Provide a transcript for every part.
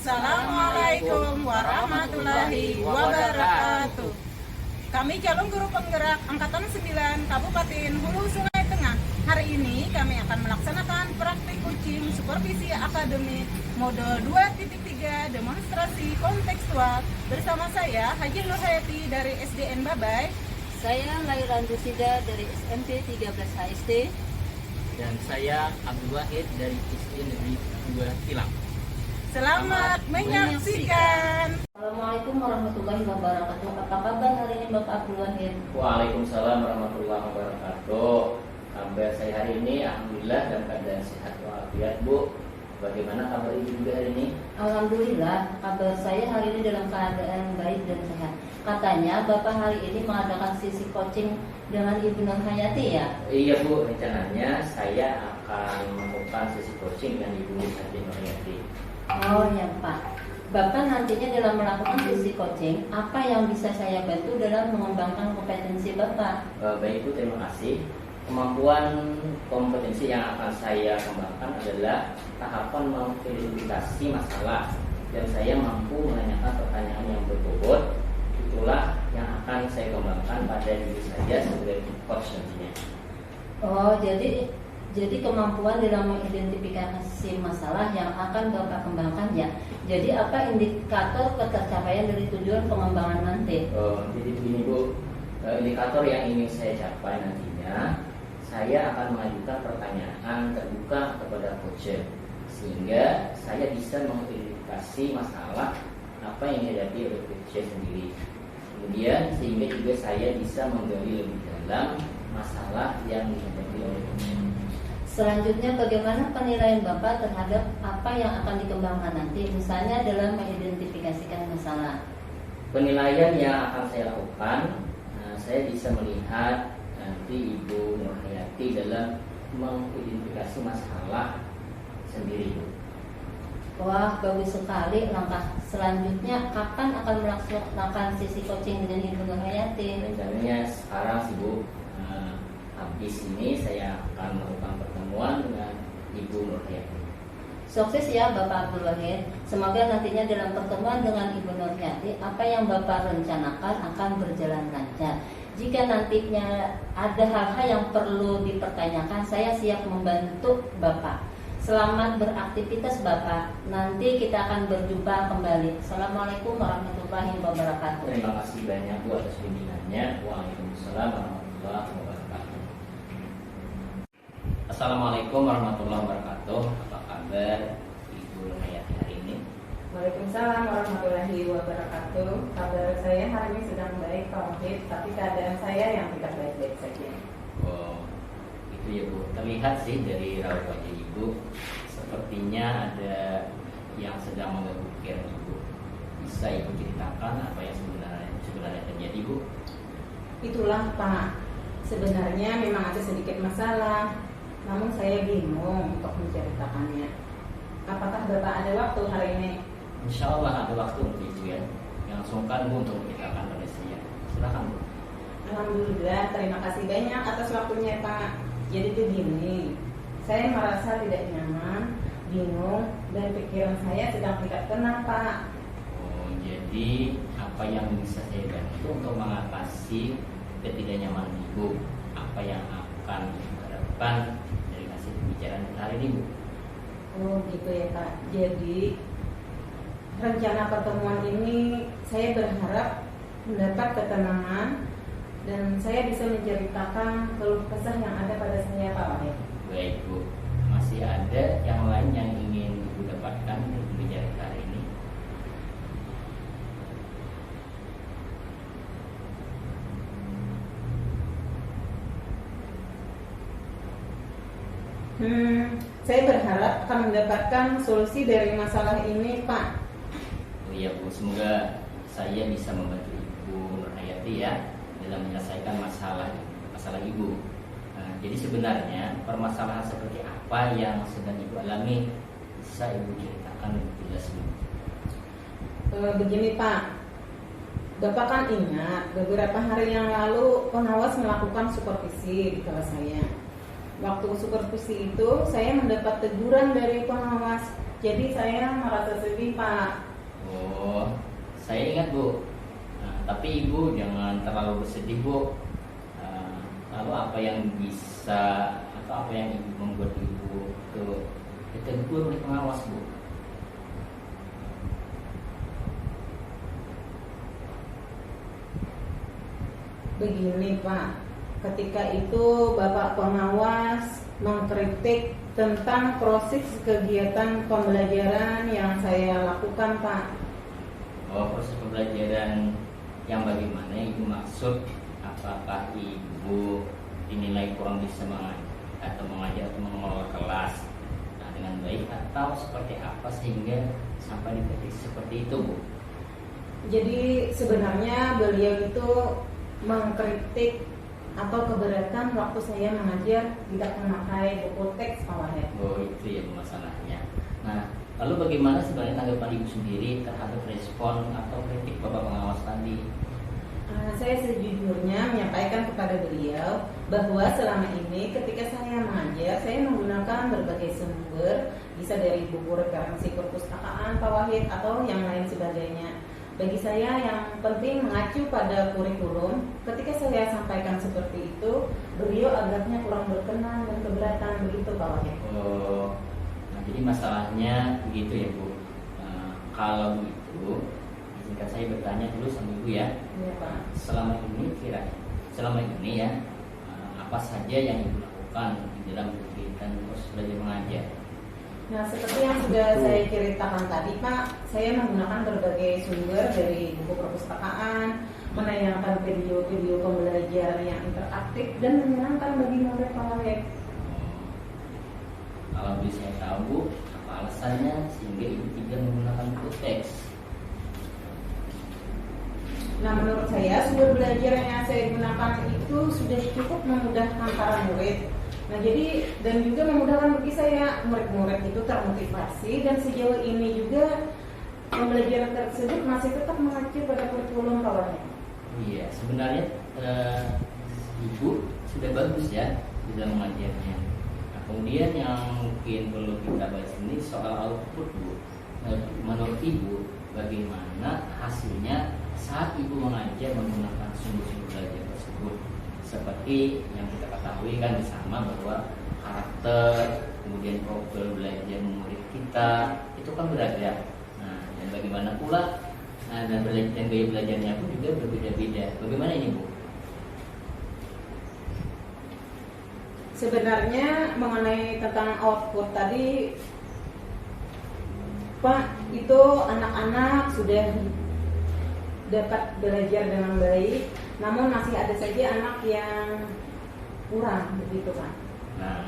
Assalamualaikum warahmatullahi wabarakatuh. Kami calon guru penggerak Angkatan 9 Kabupaten Hulu Sungai Tengah. Hari ini kami akan melaksanakan praktik coaching supervisi akademik modul 2.3 demonstrasi kontekstual bersama saya Haji Nurhayati dari SDN Babai. Saya Laila Rusida dari SMP 13 HSD. Dan saya Abdul Wahid dari SD Negeri 2 Tilang. Selamat menyaksikan. Assalamualaikum warahmatullahi wabarakatuh. Apa kabar hari ini Bapak Abdul Wahid? Waalaikumsalam warahmatullahi wabarakatuh. Kabar saya hari ini alhamdulillah dalam keadaan sehat walafiat, Bu. Bagaimana kabar Ibu juga hari ini? Alhamdulillah, kabar saya hari ini dalam keadaan baik dan sehat. Katanya Bapak hari ini mengadakan sesi coaching dengan Ibu Nurhayati ya? Iya Bu, rencananya saya akan melakukan sesi coaching dengan Ibu Nurhayati. Oh ya Pak. Bapak nantinya dalam melakukan sesi coaching, apa yang bisa saya bantu dalam mengembangkan kompetensi Bapak? Baik Bu, terima kasih. Kemampuan kompetensi yang akan saya kembangkan adalah tahapan mengidentifikasi masalah dan saya mampu menanyakan pertanyaan yang berbobot. Itulah yang akan saya kembangkan pada diri saya sebagai coach nantinya. Oh, jadi kemampuan dalam mengidentifikasi masalah yang akan Bapak kembangkan ya. Jadi apa indikator ketercapaian dari tujuan pengembangan nanti? Jadi begini Bu, indikator yang ingin saya capai nantinya, saya akan mengajukan pertanyaan terbuka kepada coach sehingga saya bisa mengidentifikasi masalah apa yang dihadapi oleh coach sendiri. Kemudian sehingga juga saya bisa menggali lebih dalam masalah yang dihadapi oleh coach. Selanjutnya bagaimana penilaian Bapak terhadap apa yang akan dikembangkan nanti, misalnya dalam mengidentifikasikan masalah? Penilaian yang akan saya lakukan, saya bisa melihat nanti Ibu Nurhayati dalam mengidentifikasi masalah sendiri. Wah, bagus sekali. Langkah selanjutnya kapan akan melaksanakan sesi coaching dengan Ibu Nurhayati? Rencananya sekarang sih Bu, habis ini saya akan melakukan pertemuan dengan Ibu Nurhayati. Sukses ya Bapak Abdul Wahid. Semoga nantinya dalam pertemuan dengan Ibu Nurhayati apa yang Bapak rencanakan akan berjalan lancar. Jika nantinya ada hal-hal yang perlu dipertanyakan, saya siap membantu Bapak. Selamat beraktivitas Bapak. Nanti kita akan berjumpa kembali. Assalamualaikum warahmatullahi wabarakatuh. Terima kasih banyak Bu atas bimbingannya. Waalaikumsalam warahmatullahi wabarakatuh. Assalamualaikum warahmatullahi wabarakatuh. Apa kabar Ibu Nurhayati hari ini? Waalaikumsalam warahmatullahi wabarakatuh. Kabar saya hari ini sedang baik Pak Wahid, tapi keadaan saya yang tidak baik-baik saja. Oh, itu ya Bu. Terlihat sih dari raut wajah Ibu, sepertinya ada yang sedang mengganggu pikiran Ibu. Bisa Ibu ceritakan apa yang sebenarnya terjadi Bu? Itulah Pak, sebenarnya memang ada sedikit masalah, namun saya bingung untuk menceritakannya. Apakah Bapak ada waktu hari ini? Insya Allah ada waktu untuk Ibu ya. Yang sungkan Bu untuk menceritakan pada saya. Silakan Bu. Alhamdulillah, terima kasih banyak atas waktunya Pak. Jadi begini, saya merasa tidak nyaman, bingung, dan pikiran saya sedang tidak tenang Pak. Oh, jadi apa yang bisa saya bantu untuk mengatasi ketidaknyamanan Ibu? Apa yang akan Ibu harapkan dari hasil pembicaraan kita hari ini Bu? Oh gitu ya Pak. Jadi rencana pertemuan ini saya berharap mendapat ketenangan dan saya bisa menceritakan keluh kesah yang ada pada saya Pak Wahid. Baik Bu, masih ada yang lain yang ingin Ibu dapatkan dari pembicaraan hari ini? Saya berharap akan mendapatkan solusi dari masalah ini Pak. Oh iya Bu, semoga saya bisa membantu Ibu Nurhayati ya dalam menyelesaikan masalah Ibu. Jadi sebenarnya permasalahan seperti apa yang sedang Ibu alami, bisa Ibu ceritakan lebih jelas Bu? Begini Pak, Bapak kan ingat beberapa hari yang lalu pengawas melakukan supervisi di kelas saya. Waktu supervisi itu saya mendapat teguran dari pengawas. Jadi saya merasa sedih Pak. Oh, saya ingat Bu. Nah, tapi Ibu jangan terlalu bersedih Bu. Lalu apa yang bisa atau apa yang Ibu membuat Ibu ditegur oleh pengawas Bu? Begini Pak, ketika itu Bapak pengawas mengkritik tentang proses kegiatan pembelajaran yang saya lakukan Pak. Oh, proses pembelajaran yang bagaimana yang Ibu maksud? Apakah Ibu dinilai kurang bisa mengajar atau mengelola kelas dengan baik, atau seperti apa sehingga sampai di seperti itu Bu? Jadi sebenarnya beliau itu mengkritik atau keberatan waktu saya mengajar tidak memakai buku teks Pak Wahid. Oh, itu ya masalahnya. Nah, lalu bagaimana sebenarnya tanggapan Ibu sendiri terhadap respon atau kritik Bapak pengawas tadi? Saya sejujurnya menyampaikan kepada beliau bahwa selama ini ketika saya mengajar, saya menggunakan berbagai sumber, bisa dari buku referensi perpustakaan Pak Wahid atau yang lain sebagainya. Bagi saya yang penting mengacu pada kurikulum. Ketika saya sampaikan seperti itu, beliau agaknya kurang berkenan dan keberatan, begitu Pak Wahid. Oh, nah jadi masalahnya begitu ya Bu. Kalau begitu, izinkan saya bertanya dulu sama Ibu ya. Iya Pak. Selama ini ya, apa saja yang Ibu lakukan di dalam kegiatan proses belajar mengajar? Nah, seperti yang sudah saya ceritakan tadi Pak, saya menggunakan berbagai sumber dari buku perpustakaan, menayangkan video-video pembelajaran yang interaktif dan menyenangkan bagi murid Pak Wahid. Kalau bisa saya tahu Bu, apa alasannya sehingga Ibu tidak menggunakan buku teks? Nah, menurut saya sumber belajar yang saya gunakan itu sudah cukup memudahkan para murid. Nah, jadi dan juga memudahkan bagi saya, murid-murid itu termotivasi dan sejauh ini juga pembelajaran tersebut masih tetap mengacu pada kurikulum Pak Wahid. Iya, sebenarnya Ibu sudah bagus ya di dalam mengajarnya. Nah, kemudian yang mungkin perlu kita bahas ini soal output Bu. Menurut Ibu, bagaimana hasilnya saat Ibu mengajar menggunakan sumber-sumber belajar tersebut? Seperti yang kita ketahui kan bersama bahwa karakter, kemudian profil belajar murid kita itu kan beragam. Nah, dan bagaimana pula dan gaya belajarnya pun juga berbeda-beda. Bagaimana ini Bu? Sebenarnya mengenai tentang output tadi Pak, itu anak-anak sudah dapat belajar dengan baik, namun masih ada saja anak yang kurang, begitu Pak. Nah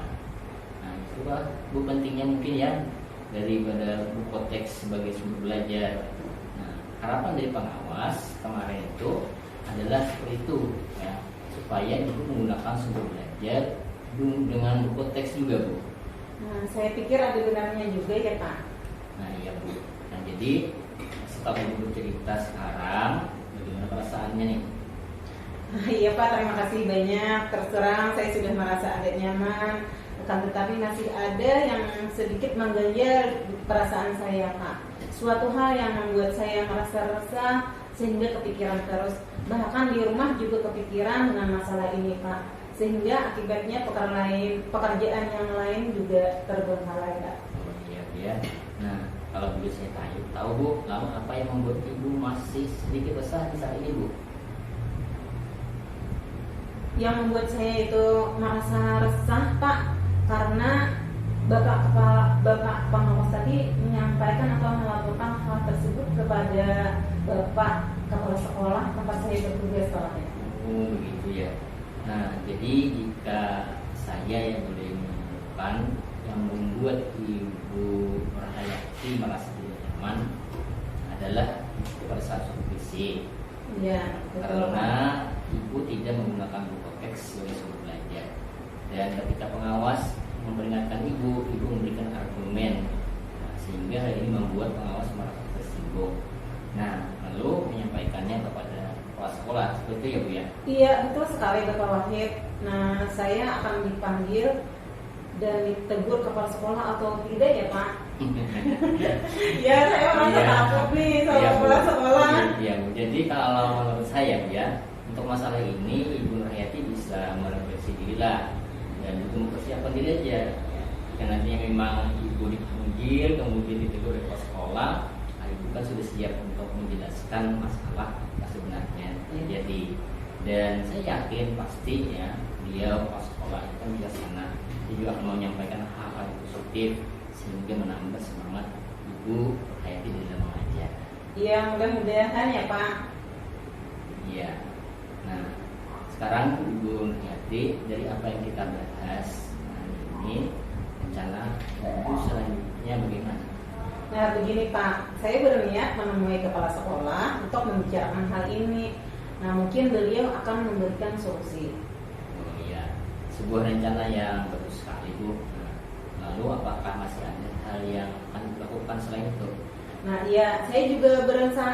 itu Pak, Bu, pentingnya mungkin ya daripada buku teks sebagai sumber belajar. Nah, harapan dari pengawas kemarin itu adalah seperti itu ya, supaya Ibu menggunakan sumber belajar dengan buku teks juga Bu. Nah, saya pikir ada benarnya juga ya Pak. Nah iya Bu. Nah jadi setelah Ibu cerita sekarang, bagaimana perasaannya nih? Iya Pak, terima kasih banyak. Terus terang saya sudah merasa agak nyaman, akan tetapi masih ada yang sedikit mengganjal perasaan saya Pak. Suatu hal yang membuat saya merasa resah sehingga kepikiran terus. Bahkan di rumah juga kepikiran dengan masalah ini Pak. Sehingga akibatnya pekerjaan yang lain juga terbengkalai Pak. Oh iya ya. Nah kalau begitu saya tahu Bu, lalu apa yang membuat Ibu masih sedikit resah di saat ini Bu? Yang membuat saya itu merasa resah Pak, karena Bapak pengawas tadi menyampaikan atau melaporkan hal tersebut kepada Bapak Kepala Sekolah tempat saya bertugas Pak. Oh begitu ya. Nah jadi jika saya yang boleh menentukan yang membuat Ibu Rahayati merasa tidak nyaman adalah pada saat supervisi. Iya, betul Karena Pak. Ibu tidak menggunakan buku teks sebagai sumber belajar. Dan ketika pengawas memperingatkan Ibu memberikan argumen. Nah, sehingga hal ini membuat pengawas merasa tersinggung. Nah, lalu menyampaikannya kepada kepala sekolah, seperti itu ya Bu ya? Iya, betul sekali Bapak Wahid. Nah, saya akan dipanggil dan ditegur kepala sekolah atau tidak ya Pak? Ya, saya merasa Iya. takut nih sama Iya, Bu. kepala sekolah. Iya, Bu. Jadi kalau menurut saya ya, untuk masalah ini Ibu Nurhayati bisa merefleksi diri lah dan itu mempersiapkan diri aja. Jika nantinya memang Ibu dipanggil kemudian ditegur oleh kepala sekolah, Ibu kan sudah siap untuk menjelaskan masalah yang sebenarnya terjadi. Dan saya yakin pasti ya beliau kepala sekolah itu kan bijaksana, dia juga akan menyampaikan hal-hal positif sehingga menambah semangat Ibu Nurhayati dalam mengajar. Iya, mudah-mudahan ya Pak. Iya. Nah, sekarang Ibu Nurhayati dari apa yang kita bahas ini rencana Ibu selanjutnya bagaimana? Nah begini Pak, saya berniat menemui kepala sekolah untuk membicarakan hal ini. Nah mungkin beliau akan memberikan solusi. Oh iya, sebuah rencana yang bagus sekali Bu. Nah, lalu apakah masih ada hal yang akan dilakukan selain itu? Nah iya, saya juga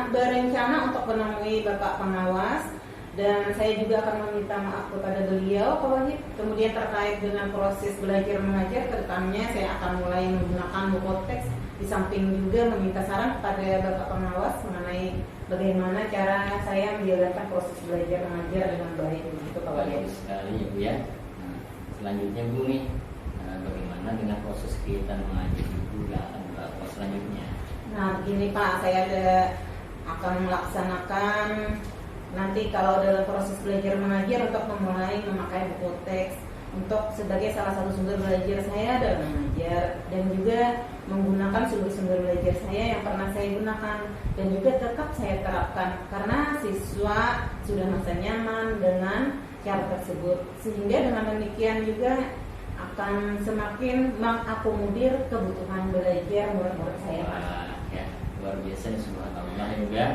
berencana untuk menemui Bapak Pengawas. Dan saya juga akan meminta maaf kepada beliau Pak Wahid. Kemudian terkait dengan proses belajar mengajar ke depannya saya akan mulai menggunakan buku teks. Di samping juga meminta saran kepada Bapak Pengawas mengenai bagaimana cara saya menjalankan proses belajar mengajar dengan baik begitu Pak Wahid. Bagus sekali ya Bu ya. Nah, selanjutnya Bu nih, bagaimana dengan proses kegiatan mengajar Ibu yang akan dilakukan selanjutnya? Nah begini Pak, saya akan melaksanakan nanti kalau dalam proses belajar mengajar untuk memulai memakai buku teks untuk sebagai salah satu sumber belajar saya dalam mengajar, dan juga menggunakan sumber-sumber belajar saya yang pernah saya gunakan dan juga tetap saya terapkan karena siswa sudah merasa nyaman dengan cara tersebut, sehingga dengan demikian juga akan semakin mengakomodir kebutuhan belajar murid-murid saya. Wah, ya, luar biasa nih, subhanallah juga.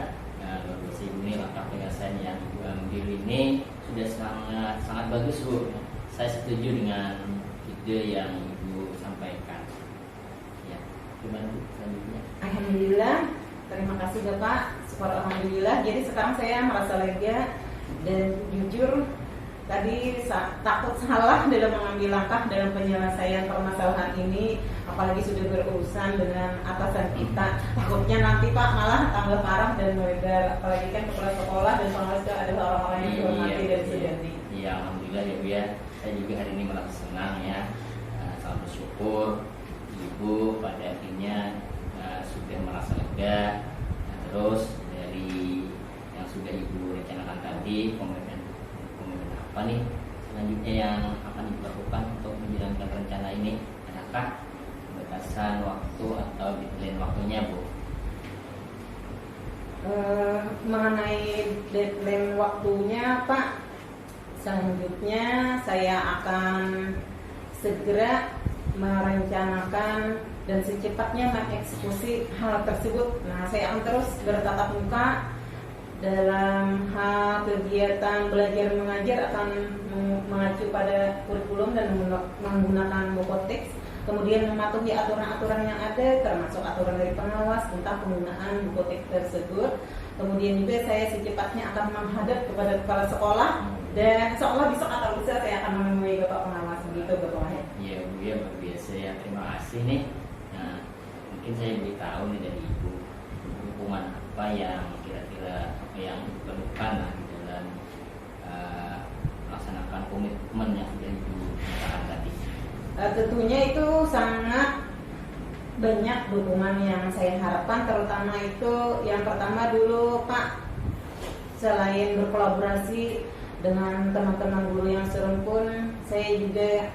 Nah, luar biasa Ibu nih, langkah penjelasan yang Ibu ambil ini sudah sangat bagus Bu. Saya setuju dengan ide yang Ibu sampaikan. Ya, gimana Bu selanjutnya? Alhamdulillah, terima kasih Bapak. Syukur alhamdulillah. Jadi sekarang saya merasa lega dan jujur tadi takut salah dalam mengambil langkah dalam penyelesaian permasalahan ini, apalagi sudah berurusan dengan atasan kita. Takutnya nanti Pak malah tambah parah dan melebar, apalagi kan kepala sekolah dan pengawas itu adalah orang-orang yang dihormati dan sejati. Iya, alhamdulillah ya Bu ya. Saya juga hari ini merasa senang ya. Sangat bersyukur Ibu pada akhirnya sudah merasa lega. Nah, terus dari yang sudah Ibu rencanakan tadi, komitmen apa nih selanjutnya yang akan dilakukan untuk menjalankan rencana ini? Adakah batasan waktu atau deadline waktunya Bu? Mengenai deadline waktunya Pak, selanjutnya saya akan segera merencanakan dan secepatnya mengeksekusi hal tersebut. Nah, saya akan terus bertatap muka dalam hal kegiatan belajar mengajar, akan mengacu pada kurikulum dan menggunakan buku teks, kemudian mematuhi aturan-aturan yang ada termasuk aturan dari pengawas tentang penggunaan buku teks tersebut. Kemudian juga saya secepatnya akan menghadap kepada kepala sekolah dan seolah besok atau lusa saya akan menemui Bapak Pengawas begitu Bapak Wahid. Iya Bu ya, luar biasa ya, terima kasih nih. Nah, mungkin saya beritahu nih dari Ibu dukungan apa yang kira-kira apa yang diperlukan lah di dalam melaksanakan komitmen yang sudah Ibu nyatakan tadi. Tentunya itu sangat banyak dukungan yang saya harapkan, terutama itu yang pertama dulu Pak, selain berkolaborasi dengan teman-teman guru yang serumpun, saya juga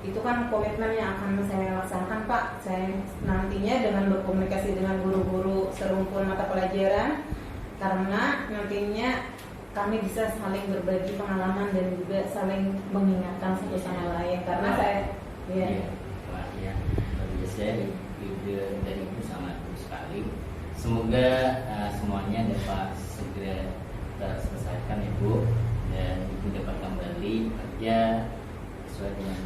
itu kan komitmen yang akan saya laksanakan Pak. Saya nantinya dengan berkomunikasi dengan guru-guru serumpun mata pelajaran, karena nantinya kami bisa saling berbagi pengalaman dan juga saling mengingatkan satu sama lain. Karena saya Wah ya, luar biasa ide dari Ibu sangat bagus sekali. Semoga semuanya dapat segera terselesaikan Ibu, dan Ibu dapat kembali kerja sesuai dengan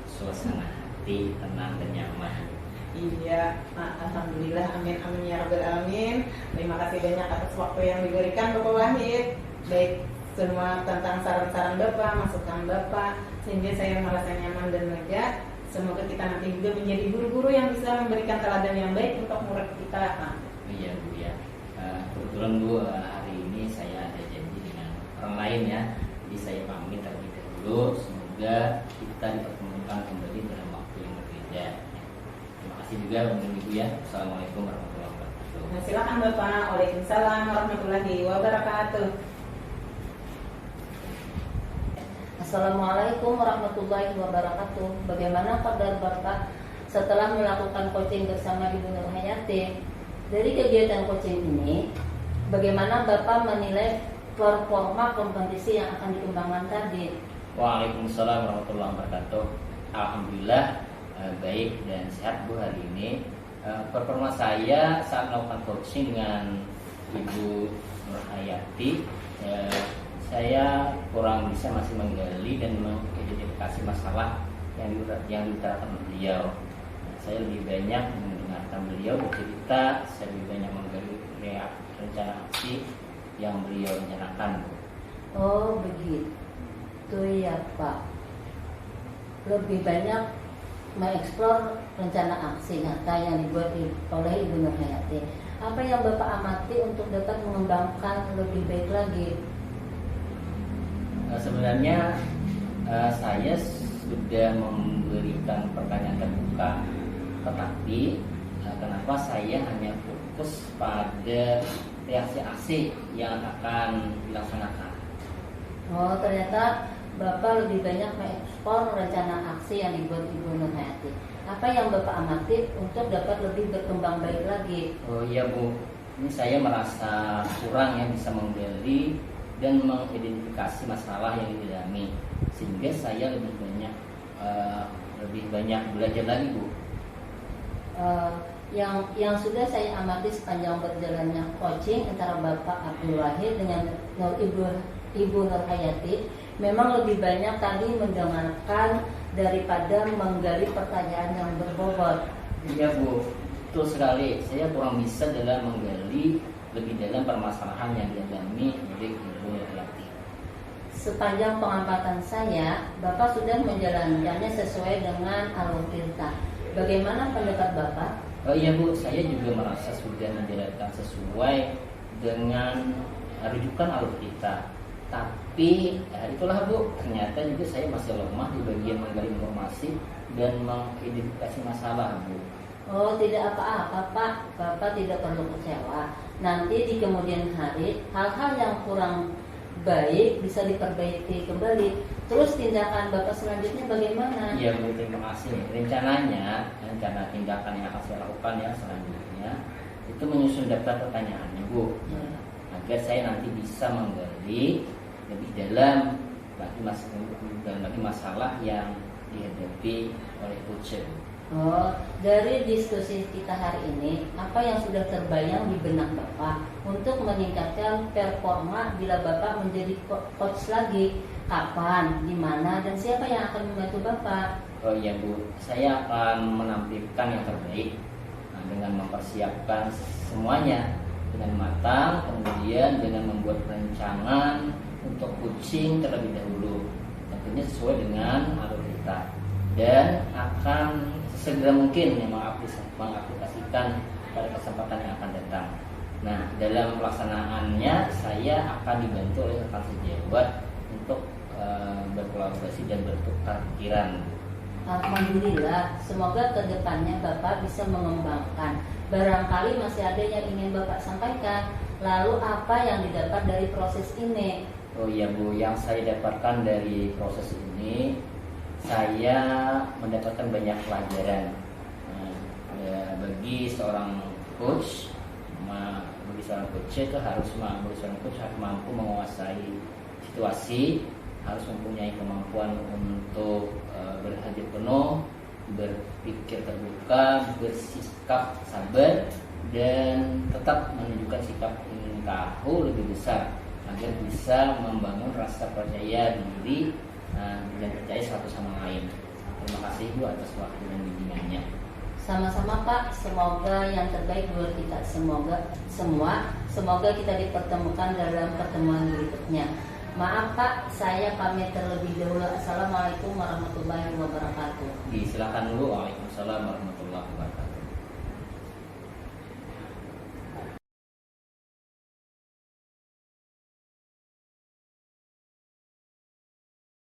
suasana hati tenang dan nyaman. Iya, alhamdulillah, amin amin ya rabbal alamin. Terima kasih banyak atas waktu yang diberikan Bapak Wahid, baik semua tentang saran-saran Bapak, masukan Bapak, sehingga saya merasa nyaman dan lega. Semoga kita nanti juga menjadi guru-guru yang bisa memberikan teladan yang baik untuk murid kita, Kak. Iya Bu ya. Kebetulan Bu, hari ini saya ada janji dengan orang lain ya. Jadi saya pamit terlebih dahulu. Semoga kita dipertemukan kembali dalam waktu yang berbeda. Terima kasih juga untuk Ibu ya. Assalamualaikum warahmatullahi wabarakatuh. Nah, silakan Bapak. Waalaikumsalam warahmatullahi wabarakatuh. Assalamualaikum warahmatullahi wabarakatuh. Bagaimana kabar Bapak setelah melakukan coaching bersama Ibu Nur Hayati? Dari kegiatan coaching ini, bagaimana Bapak menilai performa kompetisi yang akan dikembangkan tadi? Waalaikumsalam warahmatullahi wabarakatuh. Alhamdulillah baik dan sehat Bu hari ini. Performa saya saat melakukan coaching dengan Ibu Nur Hayati, saya kurang bisa masih menggali dan mengidentifikasi masalah yang diutarakan beliau. Saya lebih banyak mendengarkan beliau bercerita, saya lebih banyak menggali rencana aksi yang beliau rencanakan. Oh begitu ya Pak. Lebih banyak mengeksplor rencana aksi nyata yang dibuat oleh Ibu Nur Hayati. Apa yang Bapak amati untuk dapat mengembangkan lebih baik lagi? Sebenarnya saya sudah memberikan pertanyaan terbuka, tetapi kenapa saya hanya fokus pada reaksi aksi yang akan dilaksanakan? Oh ternyata Bapak lebih banyak mengekspor rencana aksi yang dibuat Ibu Nur Hayati. Apa yang Bapak amati untuk dapat lebih berkembang baik lagi? Oh iya Bu, ini saya merasa kurang ya bisa menggali dan mengidentifikasi masalah yang dialami, sehingga saya lebih banyak belajar lagi Bu. Yang sudah saya amati sepanjang berjalannya coaching antara Bapak Abdul Wahid dengan Ibu Nur Hayati, memang lebih banyak tadi mendengarkan daripada menggali pertanyaan yang berbobot. Iya Bu, betul sekali. Saya kurang bisa dalam menggali lebih dalam permasalahan yang dialami oleh Ibu Nur Hayati. Sepanjang pengamatan saya, Bapak sudah menjalankannya sesuai dengan alur perintah. Bagaimana pendapat Bapak? Oh iya Bu, saya juga merasa sudah menjalankan sesuai dengan rujukan alur kita. Tapi itulah Bu, ternyata juga saya masih lemah di bagian menggali informasi dan mengidentifikasi masalah Bu. Oh tidak apa-apa Pak, Bapak tidak perlu kecewa. Nanti di kemudian hari hal-hal yang kurang baik bisa diperbaiki kembali. Terus tindakan Bapak selanjutnya bagaimana? Iya Bu, terima kasih. Rencana tindakan yang akan saya lakukan ya selanjutnya itu menyusun daftar pertanyaannya Bu, agar saya nanti bisa menggali lebih dalam lagi masalah yang dihadapi oleh coach. Oh, dari diskusi kita hari ini, apa yang sudah terbayang di benak Bapak untuk meningkatkan performa bila Bapak menjadi coach lagi? Kapan, di mana, dan siapa yang akan membantu Bapak? Oh iya Bu, saya akan menampilkan yang terbaik dengan mempersiapkan semuanya dengan matang, kemudian dengan membuat perencanaan untuk coaching terlebih dahulu, tentunya sesuai dengan alur kita, dan akan segera mungkin mengaplikasikan pada kesempatan yang akan datang. Nah, dalam pelaksanaannya saya akan dibantu oleh rekan sejawat untuk berkolaborasi dan bertukar pikiran. Alhamdulillah, semoga kedepannya Bapak bisa mengembangkan. Barangkali masih ada yang ingin Bapak sampaikan. Lalu apa yang didapat dari proses ini? Oh iya Bu, yang saya dapatkan dari proses ini, saya mendapatkan banyak pelajaran. Bagi seorang coach itu harus mampu menguasai situasi, harus mempunyai kemampuan untuk berhadir penuh, berpikir terbuka, bersikap sabar, dan tetap menunjukkan sikap ingin tahu lebih besar agar bisa membangun rasa percaya diri dan percaya satu sama lain. Terima kasih Bu atas waktu dan bimbingannya. Sama-sama Pak, semoga yang terbaik buat kita semoga kita dipertemukan dalam pertemuan berikutnya. Maaf Pak, saya pamit terlebih dahulu. Assalamualaikum warahmatullahi wabarakatuh. Silakan dulu. Waalaikumsalam warahmatullahi wabarakatuh.